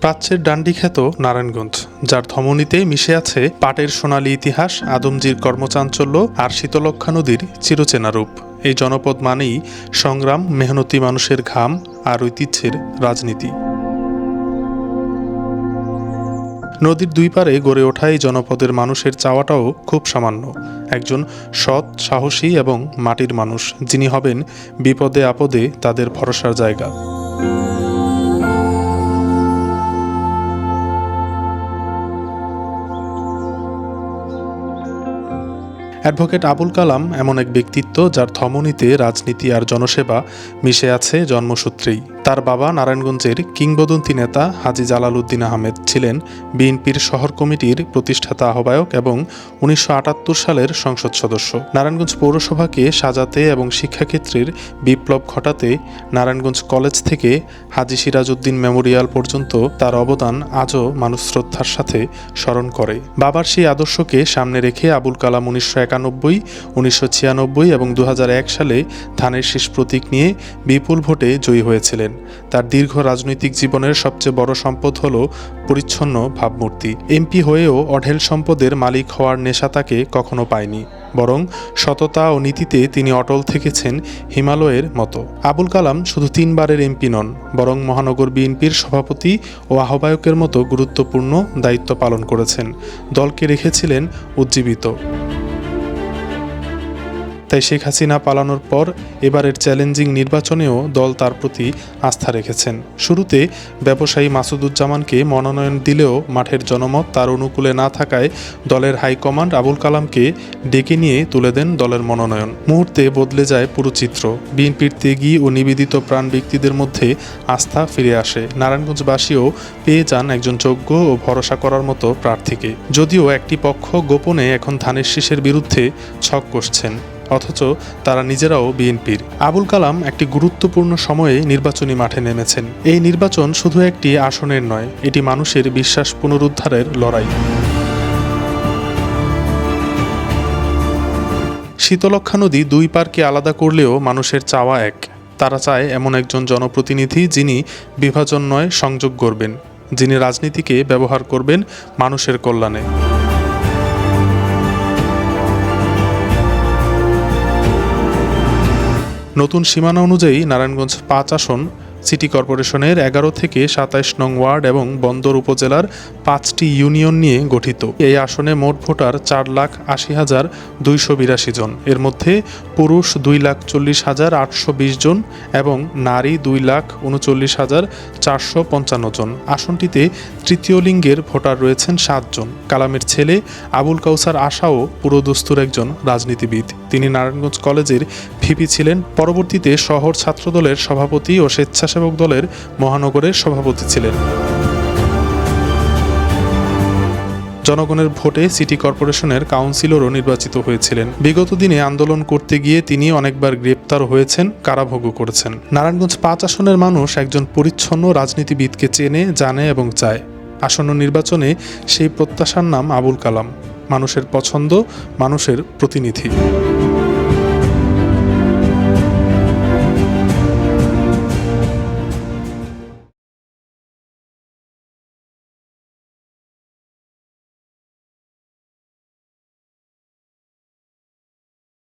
প্রাচ্যের ডান্ডিখ্যাত নারায়ণগঞ্জ, যার ধমনীতে মিশে আছে পাটের সোনালী ইতিহাস, আদমজির কর্মচাঞ্চল্য আর শীতলক্ষ্যা নদীর চিরচেনা রূপ। এই জনপদ মানেই সংগ্রাম, মেহনতি মানুষের ঘাম আর ঐতিহ্যের রাজনীতি। নদীর দুই পারে গড়ে ওঠা এই জনপদের মানুষের চাওয়াটাও খুব সামান্য, একজন সৎ, সাহসী এবং মাটির মানুষ, যিনি হবেন বিপদে আপদে তাদের ভরসার জায়গা। অ্যাডভোকেট আবুল কালাম এমন এক ব্যক্তিত্ব, যার ধমনীতে রাজনীতি আর জনসেবা মিশে আছে জন্মসূত্রেই। তার বাবা নারায়ণগঞ্জের কিংবদন্তি নেতা হাজী জালাল উদ্দিন আহমেদ ছিলেন বিএনপির শহর কমিটির প্রতিষ্ঠাতা আহ্বায়ক এবং ১৯৭৮ সালের সংসদ সদস্য। নারায়ণগঞ্জ পৌরসভাকে সাজাতে এবং শিক্ষাক্ষেত্রের বিপ্লব ঘটাতে নারায়ণগঞ্জ কলেজ থেকে হাজী সিরাজ উদ্দিন মেমোরিয়াল পর্যন্ত তার অবদান আজও মানুষ শ্রদ্ধার সাথে স্মরণ করে। বাবার সেই আদর্শকে সামনে রেখে আবুল কালাম ১৯৯১, ১৯৯৬ এবং ২০০১ সালে ধানের শীষ প্রতীক নিয়ে বিপুল ভোটে জয়ী হয়েছিলেন। তার দীর্ঘ রাজনৈতিক জীবনের সবচেয়ে বড় সম্পদ হল পরিচ্ছন্ন ভাবমূর্তি। এমপি হয়েও অঢেল সম্পদের মালিক হওয়ার নেশা তাকে কখনো পায়নি, বরং সততা ও নীতিতে তিনি অটল থেকেছেন হিমালয়ের মতো। আবুল কালাম শুধু ৩ বারের এমপি নন, বরং মহানগর বিএনপির সভাপতি ও আহ্বায়কের মতো গুরুত্বপূর্ণ দায়িত্ব পালন করেছেন। দলকে রেখেছিলেন উজ্জীবিত। তাই শেখ হাসিনা পালানোর পর এবারের চ্যালেঞ্জিং নির্বাচনেও দল তার প্রতি আস্থা রেখেছেন। শুরুতে ব্যবসায়ী মাসুদুজ্জামানকে মনোনয়ন দিলেও মাঠের জনমত তার অনুকূলে না থাকায় দলের হাইকমান্ড আবুল কালামকে ডেকে নিয়ে তুলে দেন দলের মনোনয়ন। মুহূর্তে বদলে যায় পুরো চিত্র। বিএনপির ত্যাগী ও নিবেদিত প্রাণ ব্যক্তিদের মধ্যে আস্থা ফিরে আসে। নারায়ণগঞ্জবাসীও পেয়ে যান একজন যোগ্য ও ভরসা করার মতো প্রার্থীকে। যদিও একটি পক্ষ গোপনে এখন ধানের শীষের বিরুদ্ধে ছক কষছেন, অথচ তারা নিজেরাও বিএনপির। আবুল কালাম একটি গুরুত্বপূর্ণ সময়ে নির্বাচনী মাঠে নেমেছেন। এই নির্বাচন শুধু একটি আসনের নয়, এটি মানুষের বিশ্বাস পুনরুদ্ধারের লড়াই। শীতলক্ষ্যা নদী দুই পারকে আলাদা করলেও মানুষের চাওয়া এক। তারা চায় এমন একজন জনপ্রতিনিধি যিনি বিভাজন নয়, সংযোগ গড়বেন, যিনি রাজনীতিকে ব্যবহার করবেন মানুষের কল্যাণে। নতুন সীমানা অনুযায়ী নারায়ণগঞ্জ ৫ আসন সিটি কর্পোরেশনের ১১ থেকে ২৭ নং ওয়ার্ড এবং বন্দর উপজেলার ৫টি ইউনিয়ন নিয়ে গঠিত। এই আসনে মোট ভোটার ৪,৮০,২৮২ জন। এর মধ্যে পুরুষ ২,৪০,৮২০ জন এবং নারী ২,৩৯,৪৫৫ জন। আসনটিতে তৃতীয় লিঙ্গের ভোটার রয়েছেন ৭ জন। কালামের ছেলে আবুল কাউসার আশাও পুরোদস্তুর একজন রাজনীতিবিদ। তিনি নারায়ণগঞ্জ কলেজের ভিপি ছিলেন। পরবর্তীতে শহর ছাত্রদলের সভাপতি ও স্বেচ্ছাসেবক দলের মহানগরের সভাপতি ছিলেন। জনগণের ভোটে সিটি কর্পোরেশনের কাউন্সিলরও নির্বাচিত হয়েছিলেন। বিগত দিনে আন্দোলন করতে গিয়ে তিনি অনেকবার গ্রেপ্তার হয়েছেন, কারাভোগও করেছেন। নারায়ণগঞ্জ ৫ আসনের মানুষ একজন পরিচ্ছন্ন রাজনীতিবিদকে চেনে, জানে এবং চায়। আসন্ন নির্বাচনে সেই প্রত্যাশার নাম আবুল কালাম, মানুষের পছন্দ, মানুষের প্রতিনিধি।